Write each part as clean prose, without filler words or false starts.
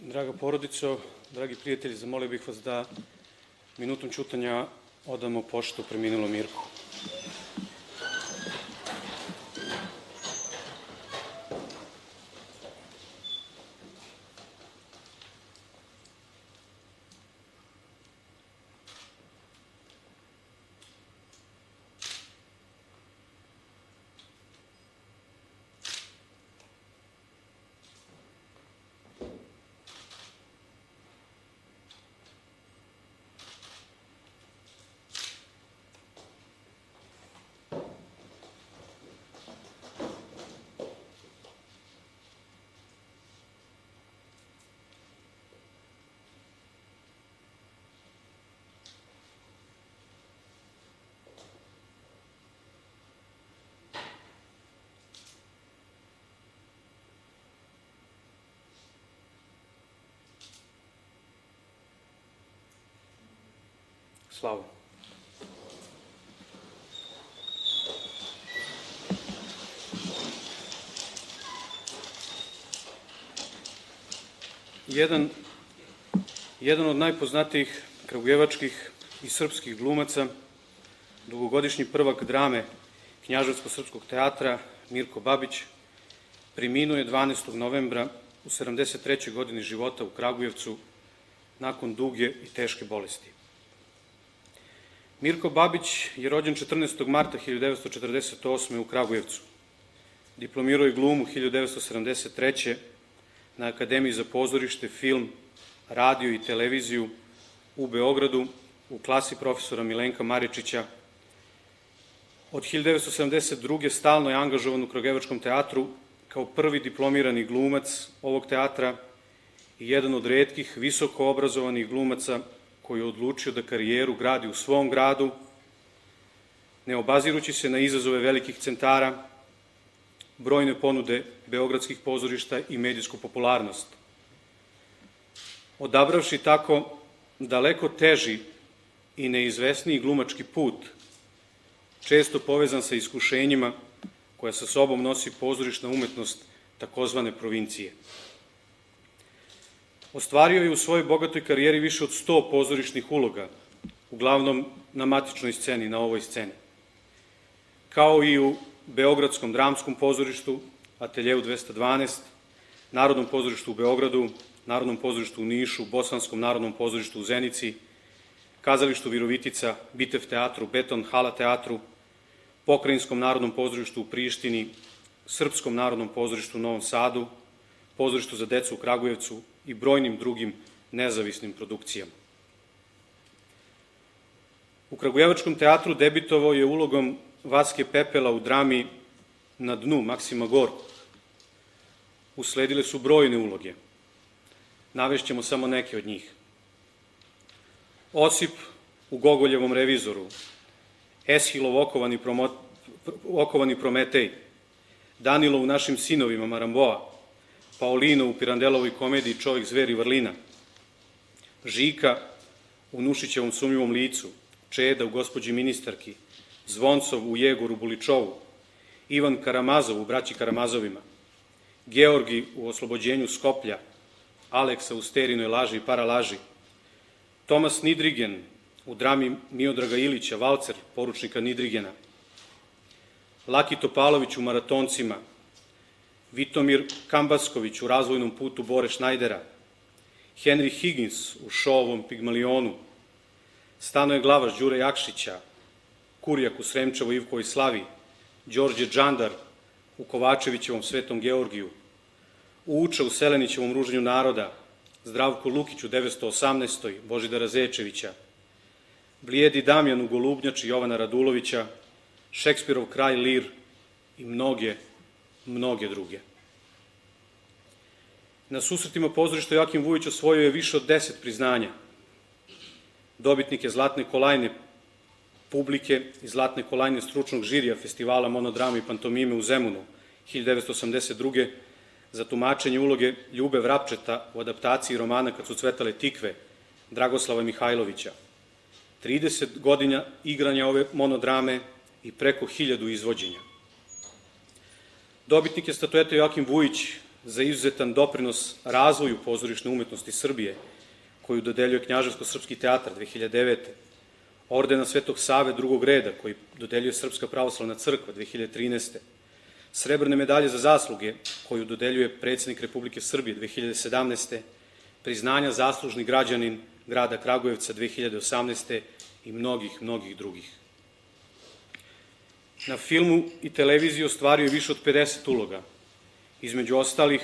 Draga porodico, dragi prijatelji, zamolio bih vas da minutom ćutanja odamo poštu preminulom Mirku. Slavo. Jedan od najpoznatijih kragujevačkih i srpskih glumaca, dugogodišnji prvak drame Knjaževsko-srpskog teatra Mirko Babić, preminuo je 12. novembra u 73. godini života u Kragujevcu nakon duge i teške bolesti. Mirko Babić je rođen 14. marta 1948. u Kragujevcu. Diplomirao je glumu 1973. na Akademiji za pozorište, film, radio i televiziju u Beogradu u klasi profesora Milenka Maričića. Od 1972. stalno je angažovan u Kragujevačkom teatru kao prvi diplomirani glumac ovog teatra i jedan od retkih visoko obrazovanih glumaca koji je odlučio da karijeru gradi u svom gradu, ne obazirući se na izazove velikih centara, brojne ponude beogradskih pozorišta i medijsku popularnost. Odabravši tako daleko teži i neizvesniji glumački put, često povezan sa iskušenjima koja sa sobom nosi pozorišna umetnost takozvane provincije. Ostvario je u svojoj bogatoj karijeri više od 100 pozorišnih uloga, uglavnom na matičnoj sceni, na ovoj sceni. Kao i u Beogradskom dramskom pozorištu, Ateljevu 212, Narodnom pozorištu u Beogradu, Narodnom pozorištu u Nišu, Bosanskom narodnom pozorištu u Zenici, Kazalištu Virovitica, Bitev teatru, Beton hala teatru, Pokrajinskom narodnom pozorištu u Prištini, Srpskom narodnom pozorištu u Novom Sadu, Pozorištu za decu u Kragujevcu i brojnim drugim nezavisnim produkcijama. U Kragujevačkom teatru debitovao je ulogom Vaske Pepela u drami Na dnu Maksima Gorkog. Usledile su brojne uloge. Navešćemo samo neke od njih. Osip u Gogoljevom revizoru, Eshilov okovani Prometej, Danilo u Našim sinovima Maramboa, Paolino u Pirandelovoj komediji Čovek, zver i vrlina, Žika u Nušićevom sumnjivom licu, Čeda u Gospođi ministarki, Zvoncov u Jegoru Buličovu, Ivan Karamazov u Braći Karamazovima, Georgi u Oslobođenju Skoplja, Aleksa u Sterinoj laži i paralaži, Tomas Nidrigen u drami Miodraga Ilića, Valcer, poručnika Nidrigena, Laki Topalović u Maratoncima, Vitomir Kambasković u Razvojnom putu Bore Šnajdera, Henry Higgins u Šovom Pigmalionu, Stanoje Glavaš Đure Jakšića, Kurjak u Sremčevoj Ivkovoj slavi, Đorđe Džandar u Kovačevićevom Svetom Georgiju, Uča u Selenićevom Ruženju naroda, Zdravko Lukić u 918. Božidara Zečevića, Blijedi Damjan u Golubnjači Jovana Radulovića, Šekspirov Kralj Lir i mnoge druge. Na susretima pozorišta Joakim Vujić osvojio je više od 10 priznanja. Dobitnik je Zlatne kolajne publike i Zlatne kolajne stručnog žirija Festivala monodrame i pantomime u Zemunu 1982. za tumačenje uloge Ljube Vrapčeta u adaptaciji romana Kad su cvetale tikve Dragoslava Mihajlovića. 30 godina igranja ove monodrame i preko 1000 izvođenja. Dobitnik je statuete Joakim Vujić za izuzetan doprinos razvoju pozorišne umetnosti Srbije, koju dodeljuje Knjaževsko-srpski teatar 2009. Ordena Svetog Save drugog reda, koji dodeljuje Srpska pravoslavna crkva 2013. Srebrne medalje za zasluge, koju dodeljuje predsednik Republike Srbije 2017. Priznanja zaslužni građanin grada Kragujevca 2018. i mnogih drugih. Na filmu i televiziji ostvario je više od 50 uloga. Između ostalih,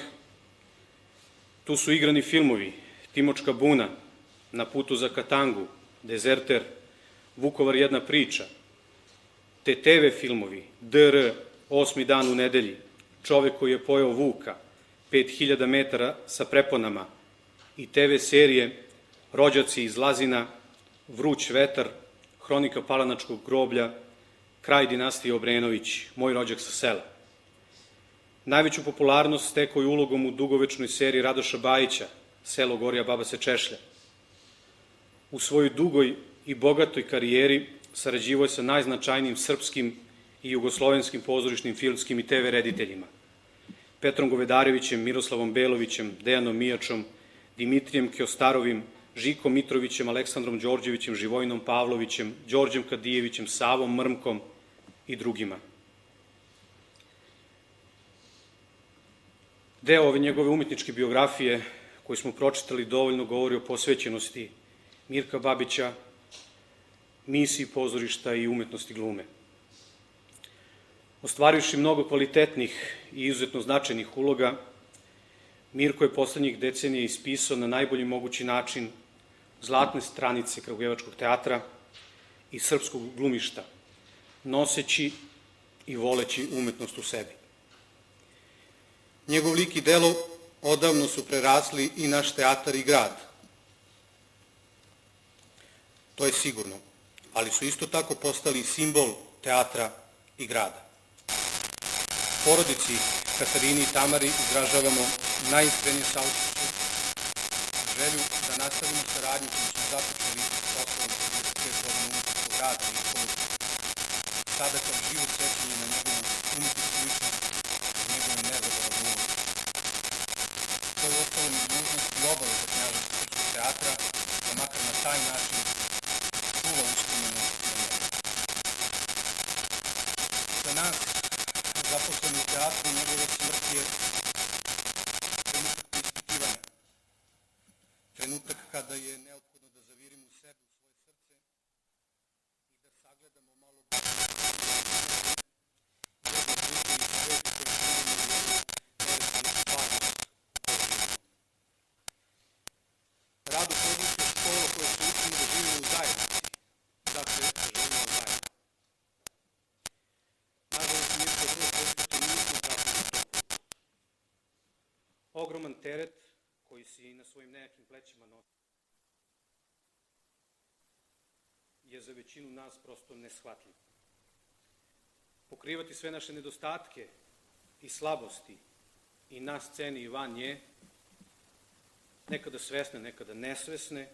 tu su igrani filmovi Timočka buna, Na putu za Katangu, Dezerter, Vukovar jedna priča, te TV filmovi DR, Osmi dan u nedelji, Čovek koji je pojeo Vuka, 5000 metara sa preponama i TV serije Rođaci iz Lazina, Vruć vetar, Hronika Palanačkog groblja, Kraj dinastije Obrenović, Moj rođak sa sela. Najveću popularnost stekao je ulogom u dugovečnoj seriji Radoša Bajića, Selo Gorija baba se češlja. U svojoj dugoj i bogatoj karijeri sarađivao je sa najznačajnijim srpskim i jugoslovenskim pozorišnim, filmskim i TV rediteljima. Petrom Govedarevićem, Miroslavom Belovićem, Dejanom Mijačom, Dimitrijem Kjostarovim, Žikom Mitrovićem, Aleksandrom Đorđevićem, Živojinom Pavlovićem, Đorđem Kadijevićem, Savom Mrmkom i drugima. Deo ove njegove umetničke biografije koju smo pročitali dovoljno govori o posvećenosti Mirka Babića, misiji pozorišta i umetnosti glume. Ostvarivši mnogo kvalitetnih i izuzetno značajnih uloga, Mirko je poslednjih decenija ispisao na najbolji mogući način zlatne stranice Kragujevačkog teatra i srpskog glumišta, noseći i voleći umetnost u sebi. Njegov lik i delo odavno su prerasli i naš teatar i grad. To je sigurno, ali su isto tako postali simbol teatra i grada. Porodici Katarini i Tamari izražavamo najiskrenije saučešće, želju da nastavimo saradnju koju smo započeli posle 35 godina umetničkog rada i sada kao živo sećanje na njegovu umetničku ličnost i njegovu nezaboravnu ulogu. To je ostalo dužnost i obaveza Knjaževsko-srpskog teatra da makar na taj način čuva uspomenu na njega. Za nas, zaposleni u teatru, njegova smrt je trenutak preispitivanja. Trenutak kada je neophodno da zavirimo u sebe, u svoje srce i da sagledamo malo rad u području škola koje se učimo da živimo u zajednici, dakle da živimo u zajednici. Nažalost, Mirko vrlo često nismo pratili to. Ogroman teret koji si na svojim nejakim plećima nosi je za većinu nas prosto neshvatljiv. Pokrivati sve naše nedostatke i slabosti i na sceni i van nje, nekada svesne, nekada nesvesne,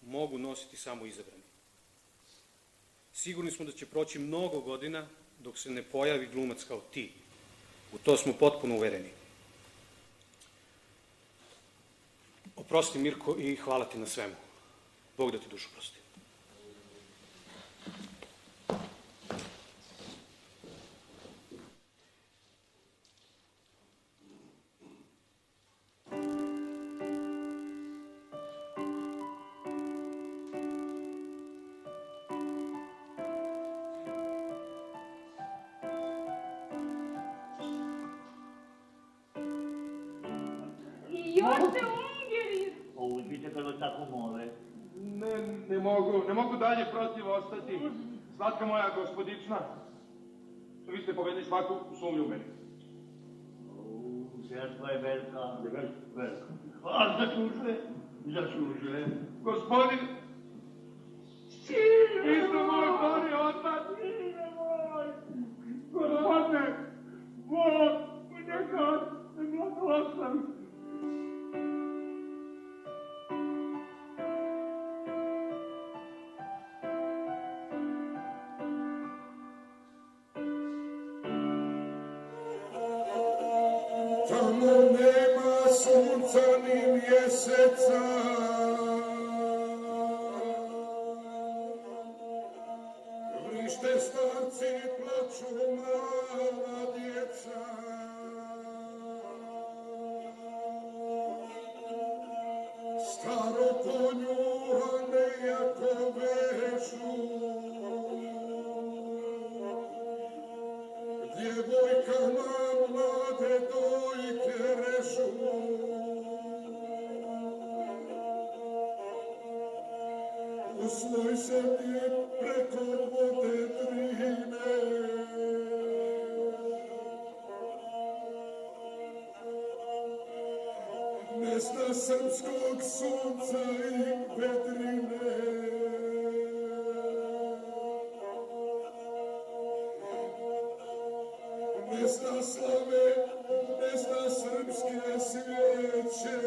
mogu nositi samo izabrani. Sigurni smo da će proći mnogo godina dok se ne pojavi glumac kao ti. U to smo potpuno uvereni. Oprosti, Mirko, i hvala ti na svemu. Bog da ti dušu prosti. Još se ungeri! Vidite kako tako mole. Ne mogu dalje protiv ostati. Slatka moja gospodična, vi ste povedli svaku sumnju u meni. Žrtva je velika. Velika. A začužuje. Gospodin, vi ste moj gori otac. Gospodine, Bog, nekad ne blagoslovi. From the sunca ni mjeseca, vrište starci, plaču mala djeca. Staro konjuhane jako vežu, djevojkama mlade dojke režu. U svoj zemlji preko vode Drine, ne zna srpskog sunca i vedrine. Ne zna slave, ne zna srpske svijeće.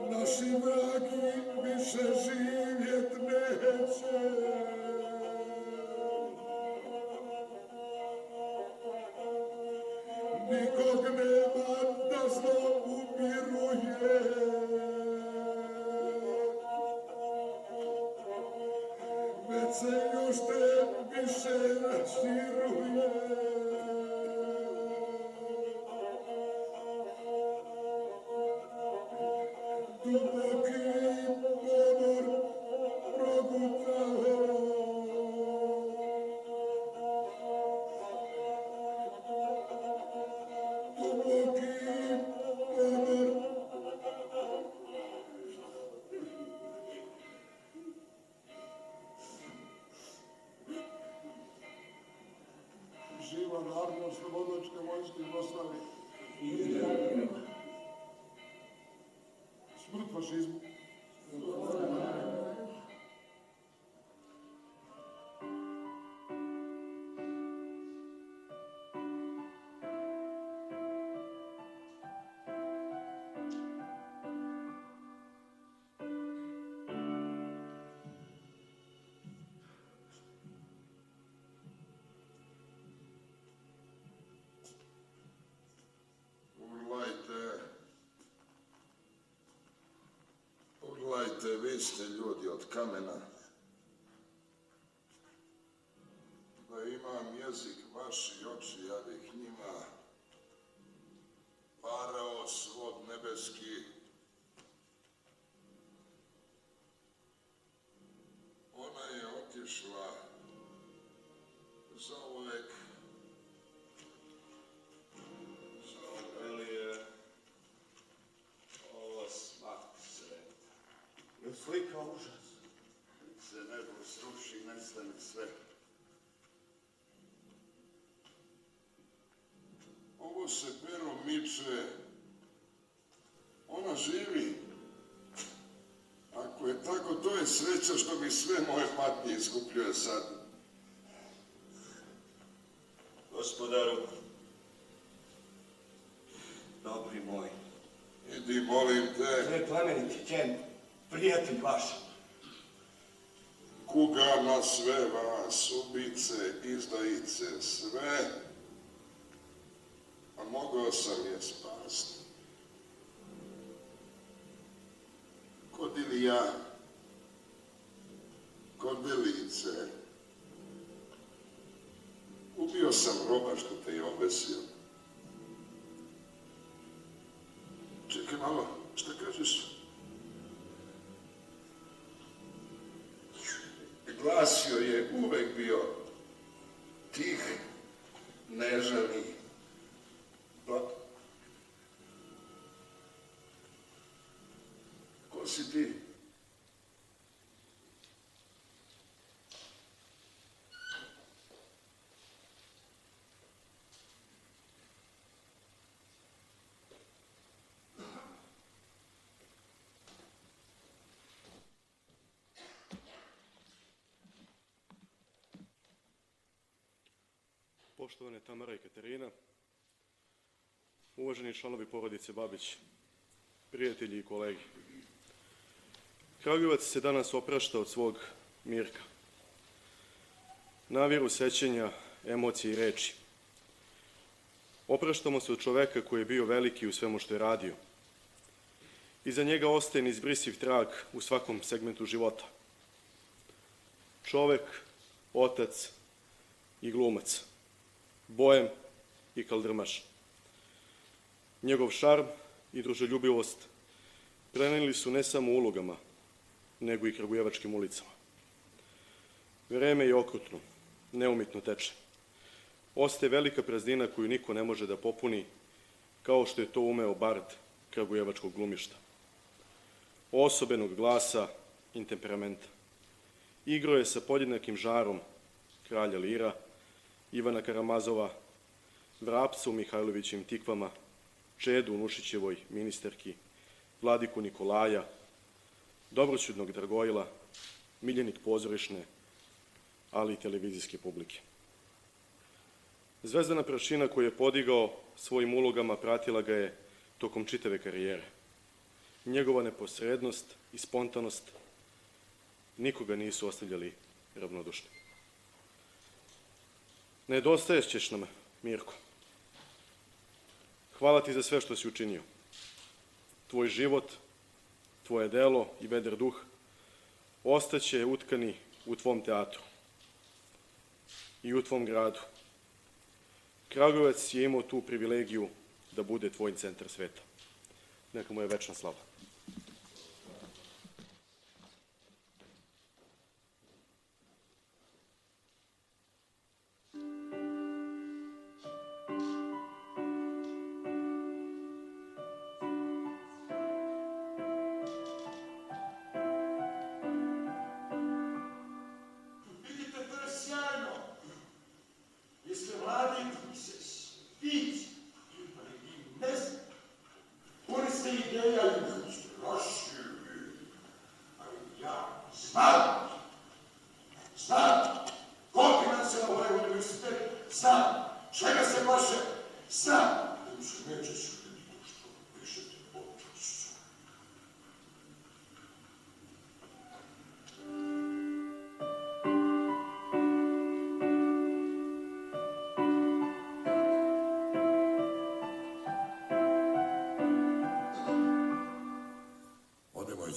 Naši vragi više živjet neće. Nikog nema da zlo umiruje. Već se još te više raširuje. Duboki ponor progutao. Živa Narodno-oslobodilačka vojska Jugoslavije. Smrt fašizmu. Pogledajte, vi ste ljudi od kamena. Da imam jezik vaš i oči, ja bih njima parao svod nebeski. Ona je otišla zauvek. Slika užas. Se nebo sruši, nestane sve. Ovo se pero miče. Ona živi. Ako je tako, to je sreća što mi sve moje patnje iskupljuje sad. Gospodaru, dobri moj. Idi, molim te. Sve plemeniti Ken, prijatelj vaš. Kugama sve vas, ubice, izdajice, sve. A mogao sam je spasti. Kod Ilija, kod Delice. Ubio sam roba što te je obesio. Čekaj malo, šta kažeš? Glasio je uvek bio tih, nežani. Ko si ti? Poštovane Tamara i Katarina, uvaženi članovi porodice Babić, prijatelji i kolegi. Kragujevac se danas oprašta od svog Mirka. Naviru sećenja, emocije i reči. Opraštamo se od čoveka koji je bio veliki u svemu što je radio. Iza njega ostaje neizbrisiv trag u svakom segmentu života. Čovek, otac i glumac, bojem i kaldrmaš. Njegov šarm i druželjubivost preneli su ne samo ulogama, nego i kragujevačkim ulicama. Vreme je okrutno, neumitno teče. Ostaje velika praznina koju niko ne može da popuni, kao što je to umeo bard kragujevačkog glumišta. Osobenog glasa i temperamenta. Igrao je sa podjednakim žarom kralja Lira, Ivana Karamazova, Vrapca u Mihajlovićim tikvama, Čedu u Nušićevoj ministarki, Vladiku Nikolaja, dobroćudnog Dragojila, miljenik pozorišne, ali i televizijske publike. Zvezdana prašina koju je podigao svojim ulogama pratila ga je tokom čitave karijere. Njegova neposrednost i spontanost nikoga nisu ostavljali ravnodušnim. Nedostaješ ćeš nam, Mirko. Hvala ti za sve što si učinio. Tvoj život, tvoje delo i vedar duh ostaće utkani u tvom teatru i u tvom gradu. Kragujevac je imao tu privilegiju da bude tvoj centar sveta. Neka mu je večna slava.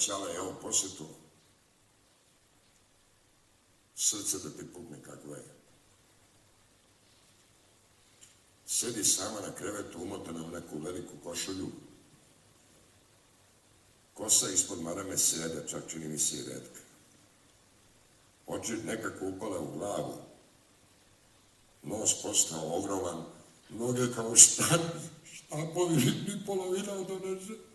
Čale, evo posjetu. Srce da ti pukne kakva je. Sedi sama na krevetu, umotana u neku veliku košulju. Kosa ispod marame sede, čak čini mi se i retka. Oči nekako upale u glavu. Nos postao ogroman, noge kao štapovi, ni polovina od one žene.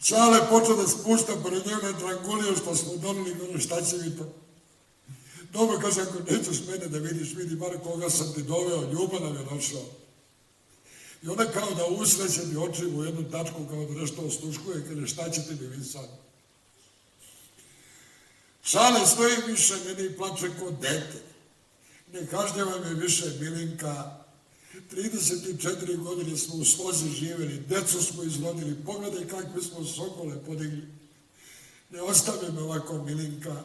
Čale počeo da spušta pored njega drangulije što smo donili, ono šta će mi to? Dobro, kaže, ako nećeš mene da vidiš, vidi bar koga sam ti doveo, Ljuba nam je došao. I ona kao da usrećeni očima u jednu tačku, kao da nešto osluškuje, kaže, šta ćete mi vi sad? Čale stoji više meni i plače ko dete. Ne kažnjava me više Milinka. 34 godine smo u slozi živjeli, decu smo izrodili, pogledaj kakve smo sokole podigli. Ne ostavi me ovako, Milinka.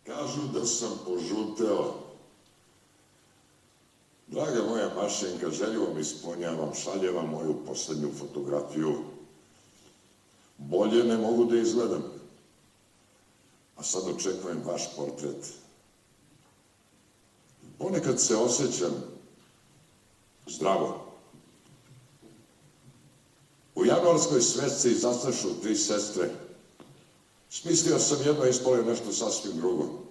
Kažu da sam požuteo. Draga moja Mašenka, želju vam ispunjavam, šaljem vam moju poslednju fotografiju. Bolje ne mogu da izgledam. A sad očekujem vaš portret. Ponekad se osjećam zdravo. U januarskoj svesci zastrašu 3 sestre. Smislio sam jedno, a ispolio nešto sasvim drugo.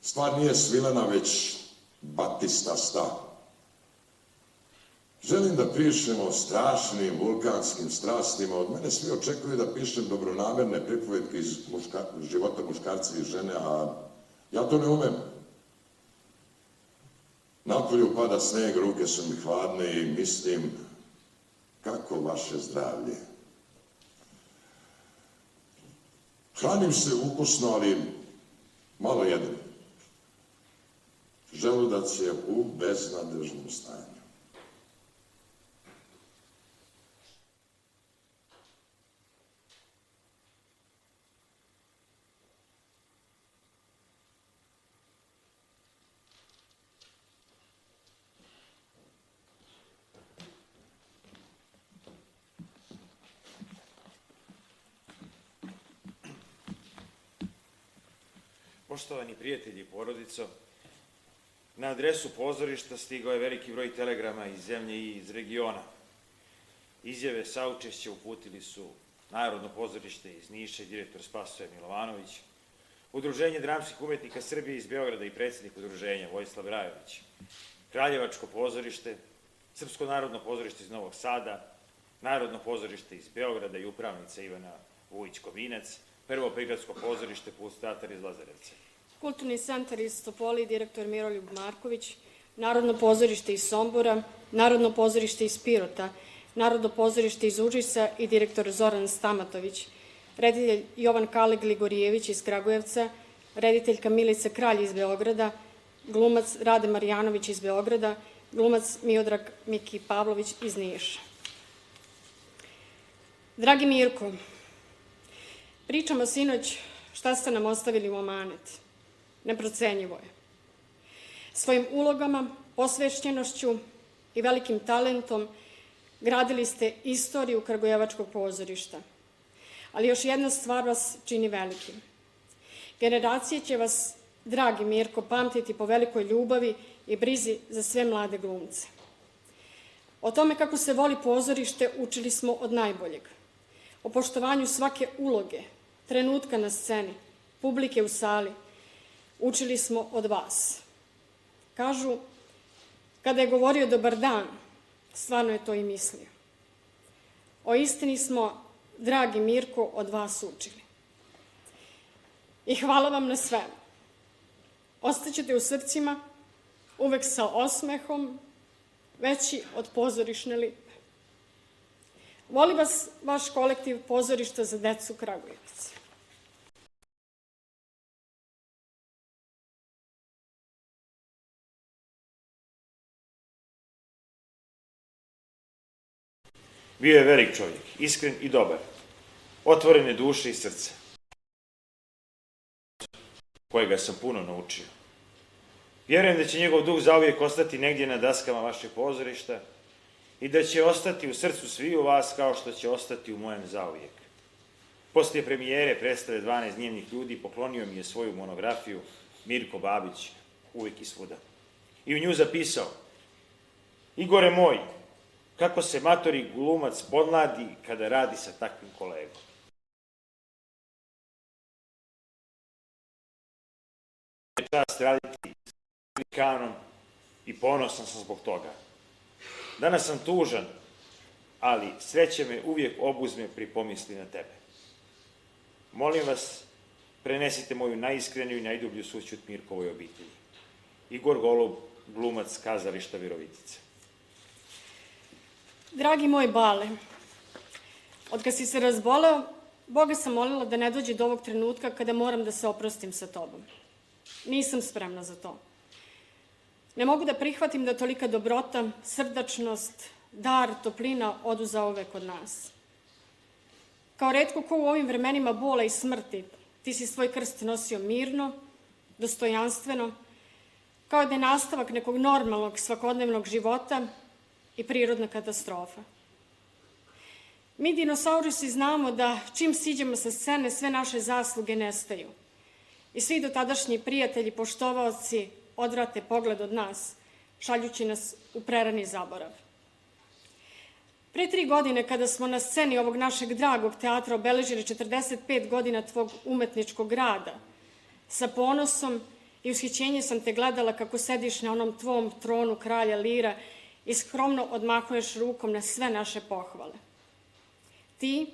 Stvar nije svilena, već batistasta. Želim da pišem o strašnim vulkanskim strastima. Od mene svi očekuju da pišem dobronamerne pripovetke iz života muškarca i žene, a Ja to ne umem. Napolju pada sneg, ruke su mi hladne i mislim, kako vaše zdravlje. Hranim se ukusno, ali malo jedem. Želudac je u beznadežnom stanju. Poštovani prijatelji i porodico, na adresu pozorišta stigao je veliki broj telegrama iz zemlje i iz regiona. Izjave saučešća uputili su Narodno pozorište iz Niša i direktor Spasoje Milovanović, Udruženje dramskih umetnika Srbije iz Beograda i predsjednik udruženja Vojislav Rajović, Kraljevačko pozorište, Srpsko narodno pozorište iz Novog Sada, Narodno pozorište iz Beograda i upravnica Ivana Vujić-Kovinec, Prvo prigradsko pozorište plus teatar iz Lazarevca. Kulturni centar iz Topoli, direktor Miroljub Marković, Narodno pozorište iz Sombora, Narodno pozorište iz Pirota, Narodno pozorište iz Užica i direktor Zoran Stamatović, reditelj Jovan Kale Gligorijević iz Kragujevca, rediteljka Milica Kralj iz Beograda, glumac Rade Marjanović iz Beograda, glumac Miodrag Miki Pavlović iz Niša. Dragi Mirko, pričamo sinoć šta ste nam ostavili u amanet. Neprocenjivo je. Svojim ulogama, posvećenošću i velikim talentom gradili ste istoriju Kragujevačkog pozorišta. Ali još jedna stvar vas čini velikim. Generacije će vas, dragi Mirko, pamtiti po velikoj ljubavi i brizi za sve mlade glumce. O tome kako se voli pozorište učili smo od najboljeg. O poštovanju svake uloge, trenutka na sceni, publike u sali, učili smo od vas. Kažu, kada je govorio dobar dan, stvarno je to i mislio. O istini smo, dragi Mirko, od vas učili. I hvala vam na svemu. Ostaćete u srcima, uvek sa osmehom, veći od pozorišne lipe. Voli vas vaš kolektiv pozorišta za decu Kragujevac. Bio je velik čovjek, iskren i dobar, otvorene duše i srce, kojega sam puno naučio. Vjerujem da će njegov duh zauvijek ostati negdje na daskama vašeg pozorišta i da će ostati u srcu svih u vas kao što će ostati u mojem zauvijek. Poslije premijere predstave 12 dnevnih ljudi poklonio mi je svoju monografiju Mirko Babić, uvijek i svuda. I u nju zapisao: Igore moj, kako se matori glumac podmladi kada radi sa takvim kolegom. Čast raditi s Amerikanom i ponosan sam zbog toga. Danas sam tužan, ali sreće me uvijek obuzme pri pomisli na tebe. Molim vas, prenesite moju najiskreniju i najdublju sućut Mirkovoj obitelji. Igor Golub, glumac kazališta Virovitica. Dragi moj Bale, od kad si se razboleo, Boga sam molila da ne dođe do ovog trenutka kada moram da se oprostim sa tobom. Nisam spremna za to. Ne mogu da prihvatim da tolika dobrota, srdačnost, dar, toplina odu zauvek od nas. Kao retko ko u ovim vremenima bola i smrti, ti si svoj krst nosio mirno, dostojanstveno, kao da je nastavak nekog normalnog svakodnevnog života i prirodna katastrofa. Mi dinosaurusi znamo da čim siđemo sa scene sve naše zasluge nestaju i svi dotadašnji prijatelji, poštovaoci odvrate pogled od nas, šaljući nas u prerani zaborav. Pre 3 godine, kada smo na sceni ovog našeg dragog teatra obeležili 45 godina tvog umetničkog rada, sa ponosom i ushićenjem sam te gledala kako sediš na onom tvom tronu kralja lira i skromno odmahuješ rukom na sve naše pohvale. Ti,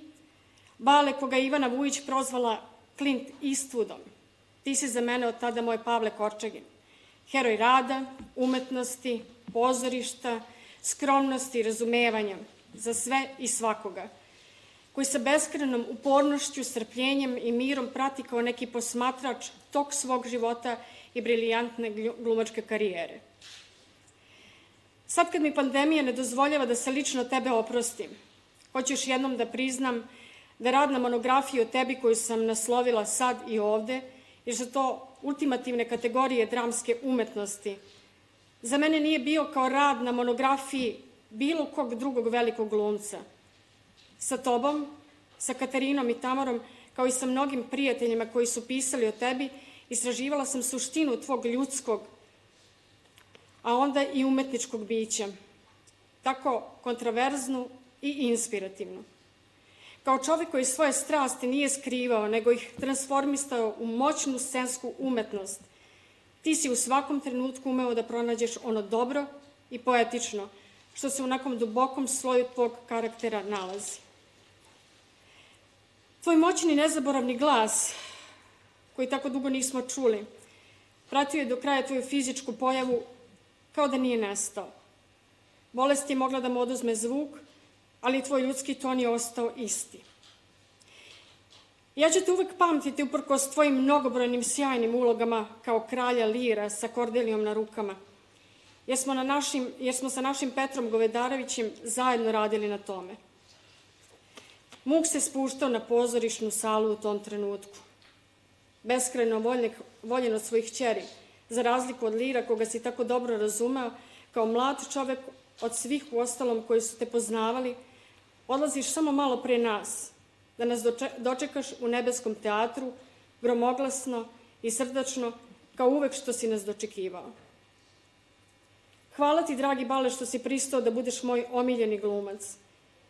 Bale, koga Ivana Vujić prozvala Clint Eastwoodom, Ti si za mene od tada moj Pavle Korčagin. Heroj rada, umetnosti, pozorišta, skromnosti i razumevanja za sve i svakoga, koji sa beskrenom upornošću, strpljenjem i mirom prati kao neki posmatrač tok svog života i briljantne glumačke karijere. Sad kad mi pandemija ne dozvoljava da se lično tebe oprostim, hoću još jednom da priznam da rad na monografiji o tebi koju sam naslovila sad i ovde, jer su to ultimativne kategorije dramske umetnosti, za mene nije bio kao rad na monografiji bilo kog drugog velikog glumca. Sa tobom, sa Katarinom i Tamarom, kao i sa mnogim prijateljima koji su pisali o tebi, istraživala sam suštinu tvog ljudskog, a onda i umetničkog bića, tako kontraverznu i inspirativnu. Kao čovek koji svoje strasti nije skrivao, nego ih transformistao u moćnu scensku umetnost, ti si u svakom trenutku umeo da pronađeš ono dobro i poetično, što se u nekom dubokom sloju tvog karaktera nalazi. Tvoj moćni nezaboravni glas, koji tako dugo nismo čuli, pratio je do kraja tvoju fizičku pojavu kao da nije nestao. Bolest je mogla da mu oduzme zvuk, ali tvoj ljudski ton je ostao isti. Ja ću te uvek pamtiti uprkos tvojim mnogobrojnim sjajnim ulogama kao kralja lira sa Kordelijom na rukama, jer smo sa našim Petrom Govedarevićem zajedno radili na tome. Muk se spuštao na pozorišnu salu u tom trenutku. Beskrajno voljen od svojih ćeri, za razliku od Lira koga si tako dobro razumeo, kao mlad čovek od svih u ostalom koji su te poznavali, odlaziš samo malo pre nas, da nas dočekaš u nebeskom teatru, gromoglasno i srdačno, kao uvek što si nas dočekivao. Hvala ti, dragi Bale, što si pristao da budeš moj omiljeni glumac,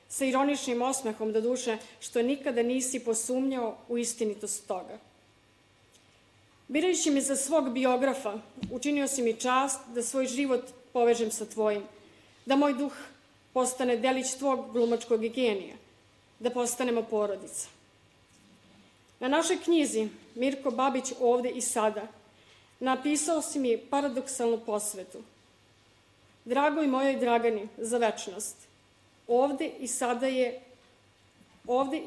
sa ironičnim osmehom do duše, što nikada nisi posumnjao u istinitost toga. Birajući me za svog biografa, učinio si mi čast da svoj život povežem sa tvojim, da moj duh postane delić tvog glumačkog genija, da postanemo porodica. Na našoj knjizi Mirko Babić ovde i sada napisao si mi paradoksalnu posvetu. Dragoj mojoj Dragani, za večnost, ovde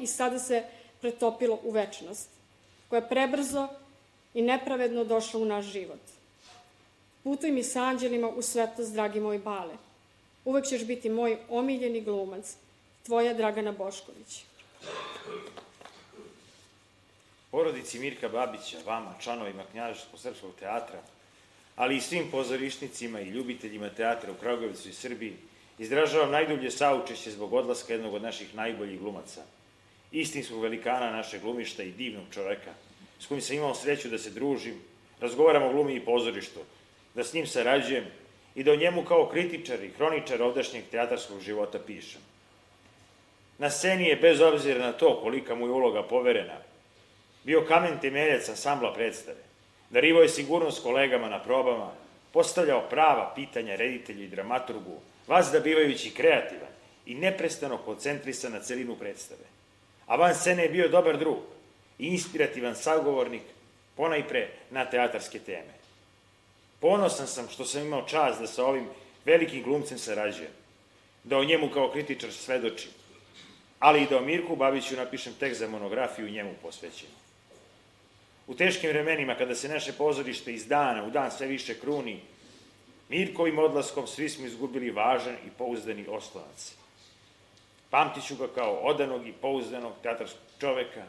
i sada se pretopilo u večnost, koja je prebrzo i nepravedno došla u naš život. Putuj mi sa anđelima u svetlost, dragi moj Bale. Uvek ćeš biti moj omiljeni glumac, tvoja Dragana Bošković. Porodici Mirka Babića, vama, članovima Knjaževsko-srpskog teatra, ali i svim pozorišnicima i ljubiteljima teatra u Kragujevcu i Srbiji, izražavam najdublje saučešće zbog odlaska jednog od naših najboljih glumaca, istinskog velikana našeg glumišta i divnog čoveka, s kojim sam imao sreću da se družim, razgovaram o glumi i pozorištu, da s njim sarađujem i da o njemu kao kritičar i hroničar ovdašnjeg teatarskog života pišem. Na sceni je, bez obzira na to kolika mu je uloga poverena, bio kamen temeljac ansambla predstave, darivao je sigurnost kolegama na probama, postavljao prava pitanja reditelju i dramaturgu, vazda bivajući kreativan i neprestano koncentrisan na celinu predstave. A van scene je bio dobar drug i inspirativan sagovornik, ponajpre na teatarske teme. Ponosan sam što sam imao čast da sa ovim velikim glumcem sarađujem, da o njemu kao kritičar svedočim, ali i da o Mirku Babiću napišem tekst za monografiju njemu posvećenu. U teškim vremenima, kada se naše pozorište iz dana u dan sve više kruni, Mirkovim odlaskom svi smo izgubili važan i pouzdani oslonac. Pamtiću ga kao odanog i pouzdanog teatarskog čoveka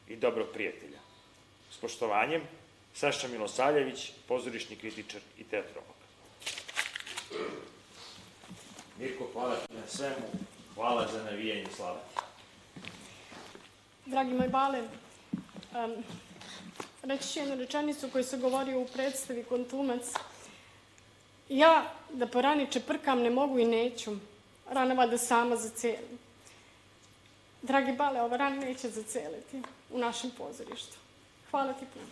i dobrog prijatelja. S poštovanjem, Saša Milosavljević, pozorišni kritičar i teatrolog. Mirko, hvala ti na svemu, hvala za navijanje slave. Dragi moj Bale, reći ću jednu rečenicu koju sam govorio u predstavi Kontumac. Ja da po rani čeprkam ne mogu i neću, rana valjda sama zaceli. Dragi Bale, ova rana neće zaceliti u našem pozorištu. Hvala ti puno.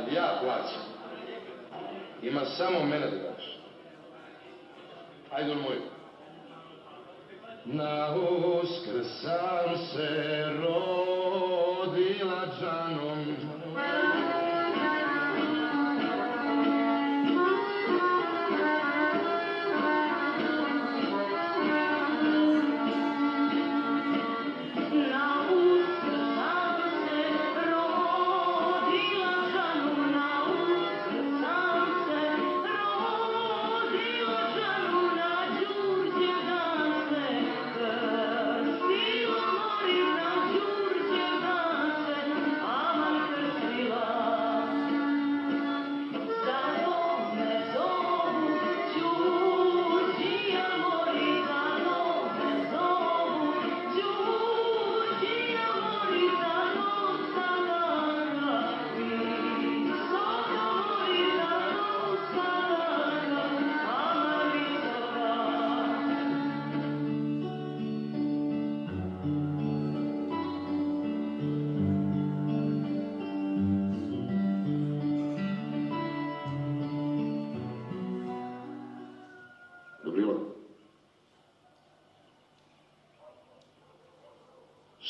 kad ja plaćam, ima samo mene da daš. Ajde, moj. Na Uskrs sam se rodila džanom.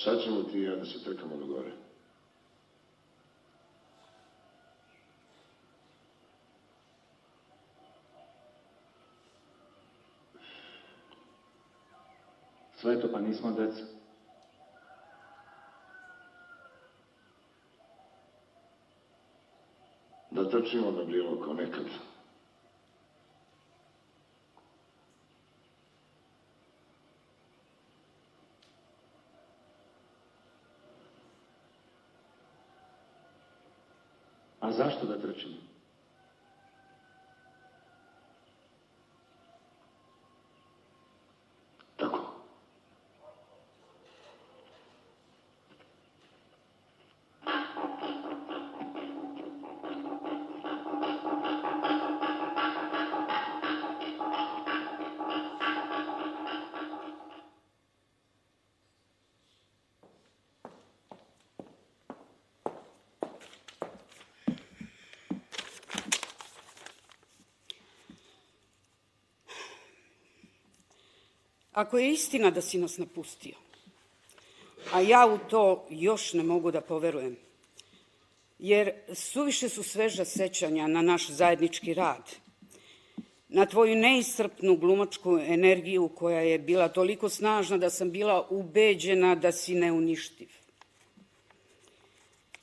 Sad ćemo ti i ja da se trkamo do gore. Sve to pa nismo deca. Da trčimo na Brilo kao nekad. A zašto da trčimo? Tako. Ako je istina da si nas napustio, a ja u to još ne mogu da poverujem, jer suviše su sveža sećanja na naš zajednički rad, na tvoju neiscrpnu glumačku energiju koja je bila toliko snažna da sam bila ubeđena da si neuništiv.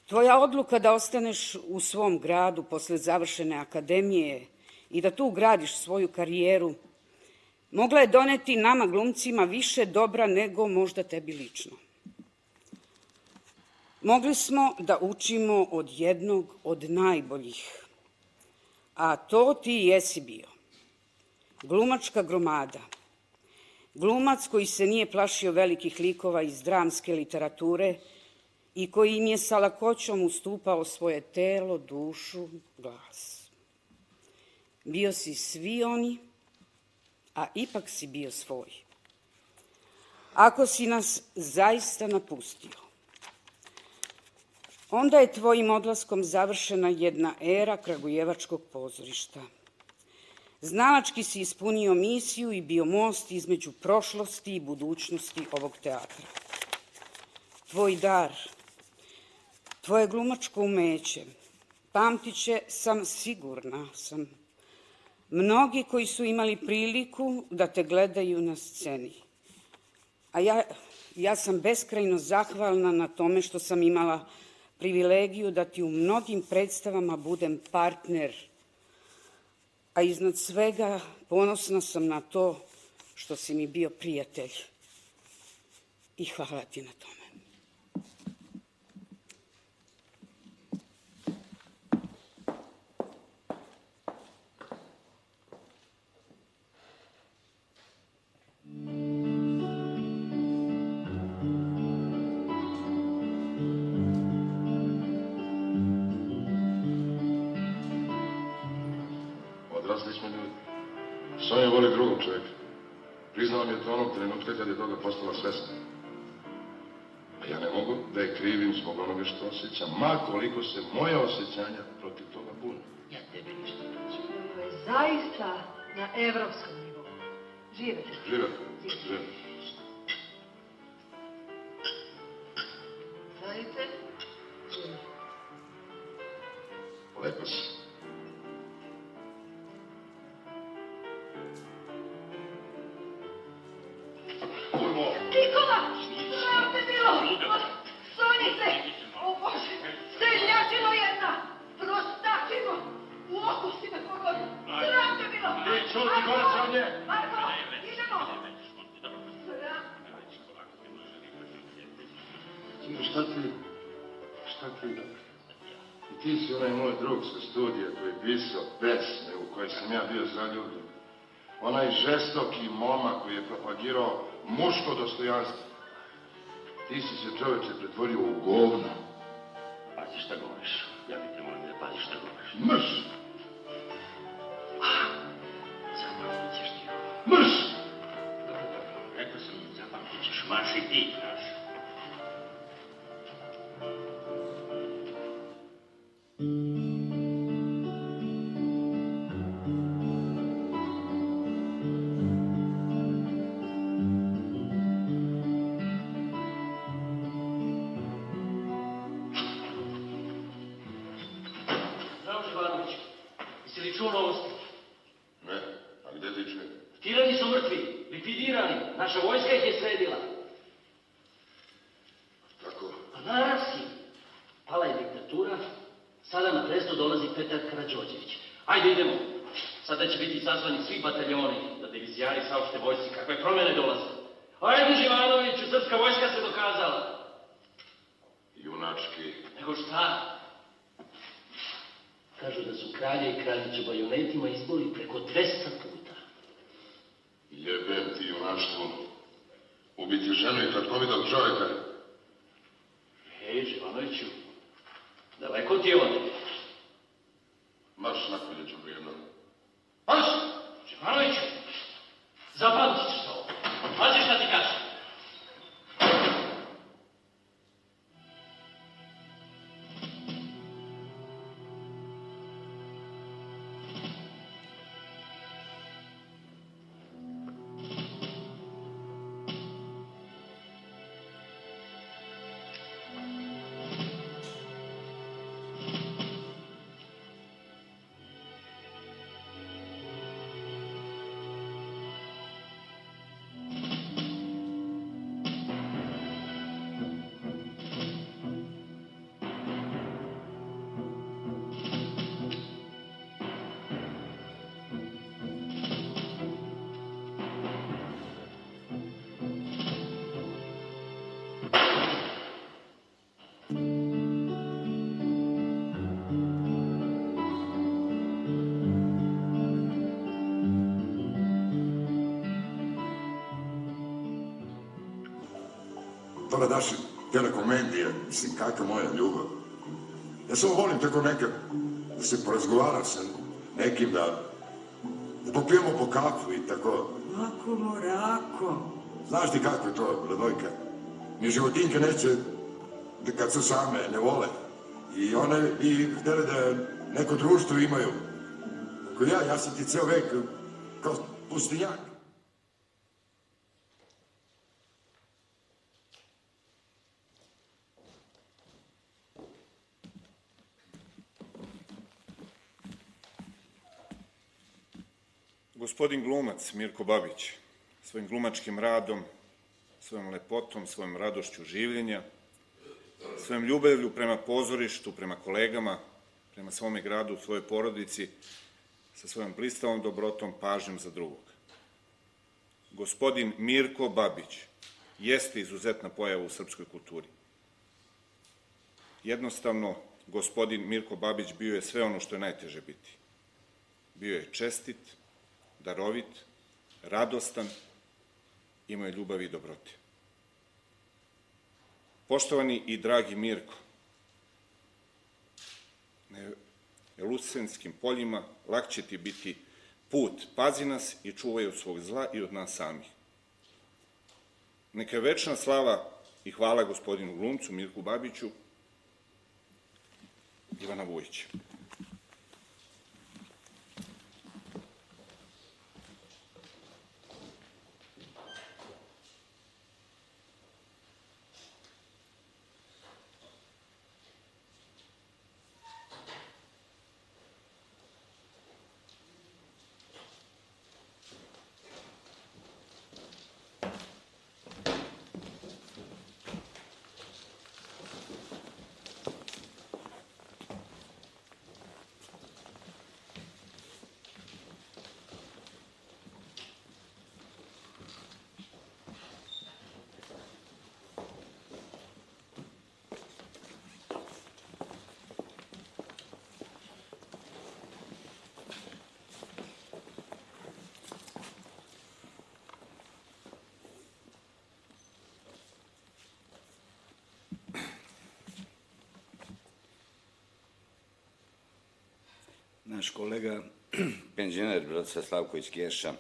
Tvoja odluka da ostaneš u svom gradu posle završene akademije i da tu gradiš svoju karijeru mogla je doneti nama glumcima više dobra nego možda tebi lično. Mogli smo da učimo od jednog od najboljih, a to ti jesi bio. Glumačka gromada. Glumac koji se nije plašio velikih likova iz dramske literature i koji im je sa lakoćom ustupao svoje telo, dušu, glas. Bio si svi oni, a ipak si bio svoj. Ako si nas zaista napustio, onda je tvojim odlaskom završena jedna era kragujevačkog pozorišta. Znalački si ispunio misiju i bio most između prošlosti i budućnosti ovog teatra. Tvoj dar, tvoje glumačko umeće, pamtit će, sam sigurna sam, mnogi koji su imali priliku da te gledaju na sceni. A ja sam beskrajno zahvalna na tome što sam imala privilegiju da ti u mnogim predstavama budem partner, a iznad svega ponosna sam na to što si mi bio prijatelj. I hvala ti na tome. Odrasli smo ljudi. Sonja voli drugog čovjeka. Priznao mi je to onog trenutka kad je toga postala svesna. A ja ne mogu da je krivim zbog onoga što osjećam, ma koliko se moja osjećanja protiv toga bune. Ja tebi ništa neću. To je zaista na evropskom nivou. Živete. Živete. Živete. Zajte. Živete. Lepo si. Nikola! Sram te bilo! Sonjice! O Bože! Seljačino jedna! Prostačino! U oku si me pogodio! Sram te bilo! Ti čuti gore sa nje! Marko! Idemo! Sram! Šta ti? I ti si onaj moj drug sa studija koji je pisao pesme u koje sam ja bio zaljubljen. Onaj žestoki momak koji je propagirao muško dostojanstvo. Ti si se, čoveče, pretvorio u govno. Pazi šta govoriš. Ja bi te molim da pazi šta govoriš. Mrš! Zapamtit ćeš ti ovo. Mrš! Dobro. Rekao sam, zapamtit ćeš. Marš i ti, znaš. Čuo novosti? Ne, a gde ti čuje? Tirani su mrtvi, likvidirani, naša vojska ih je sredila. Tako? Pa naravski. Pala je diktatura, sada na presto dolazi Petar Karađorđević. Ajde idemo. Sada će biti sazvani svi bataljoni, da divizijari saopšte vojsci kakve promjene dolaze. Ajde Živanoviću, srpska vojska se dokazala. Junački. Nego šta? Kažu da su kralje i kraljicu bajonetima izboli preko 200 puta. Jebem ti junaštvo. Ubiti ženu i kratkovidog čovjeka. Hej, Živanoviću, daleko ti je ovdje. Marš napolje, Đubrijedno. Marš! Živanoviću, zapamtit ćeš to. Pazi šta ti kažem. Toga naše telekomedije, mislim, kakva moja ljubav. Ja samo volim tako nekad da se porazgovara sa nekim, da popijemo po kafu i tako. Ako morako. Znaš ti kako je to, Radojka? Ni životinke neće, da kad su same, ne vole. I one bi htjeli da neko društvo imaju. Ako ja sam ti ceo vek kao pustinjak. Gospodin glumac Mirko Babić, svojim glumačkim radom, svojom lepotom, svojom radošću življenja, svojom ljubavlju prema pozorištu, prema kolegama, prema svome gradu, svojoj porodici, sa svojom blistavom dobrotom, pažnjom za drugog. Gospodin Mirko Babić jeste izuzetna pojava u srpskoj kulturi. Jednostavno, gospodin Mirko Babić bio je sve ono što je najteže biti. Bio je čestit, darovit, radostan, imao je ljubavi i dobrote. Poštovani i dragi Mirko, na Jelusenskim poljima lak će ti biti put. Pazi nas i čuvaj od svog zla i od nas samih. Neka je večna slava I hvala gospodinu glumcu Mirku Babiću, Ivana Vujića. Naš kolega, penzioner Bratislav Slavković Keša,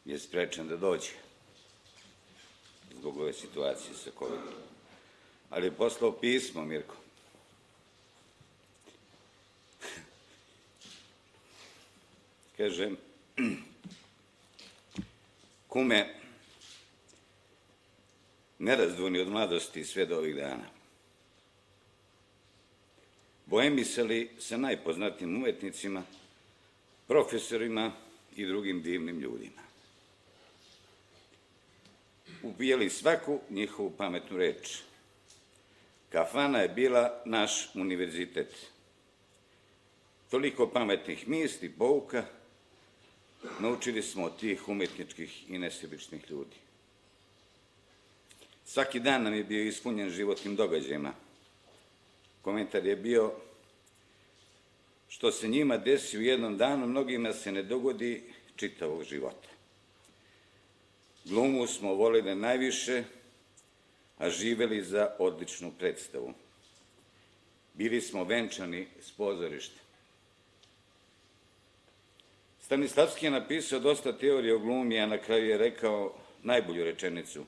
je sprečen da dođe zbog ove situacije sa COVID-om. Ali je poslao pismo, Mirko. Kaže, kume, nerazdvojni od mladosti sve do ovih dana. Bojemisali sa najpoznatijim umetnicima, profesorima i drugim divnim ljudima. Ubijali svaku njihovu pametnu reč. Kafana je bila naš univerzitet. Toliko pametnih misli, pouka, naučili smo od tih umetničkih i nesebičnih ljudi. Svaki dan nam je bio ispunjen životnim događajima. Komentar je bio, što se njima desi u jednom danu, mnogima se ne dogodi čitavog života. Glumu smo volili najviše, a živeli za odličnu predstavu. Bili smo venčani s pozorišta. Stanislavski je napisao dosta teorije o glumi, a na kraju je rekao najbolju rečenicu.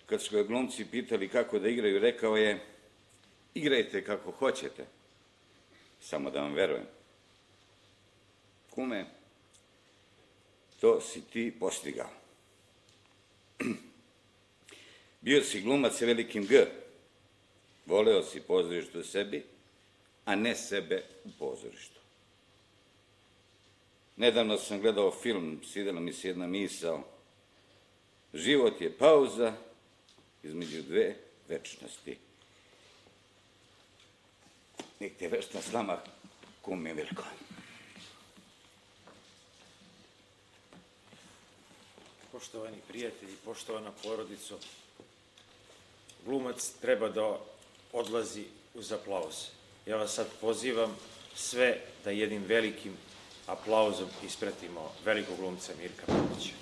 Kad su ga glumci pitali kako da igraju, rekao je: igrajte kako hoćete, samo da vam verujem. Kume, to si ti postigao. Bio si glumac sa velikim G. Voleo si pozorište u sebi, a ne sebe u pozorištu. Nedavno sam gledao film, svidela mi se jedna misao. Život je pauza između dve večnosti. Nek te večna slama, kume Mirko. Poštovani prijatelji, poštovana porodico, glumac treba da odlazi uz aplauz. Ja vas sad pozivam sve da jednim velikim aplauzom ispratimo velikog glumca Mirka Babića.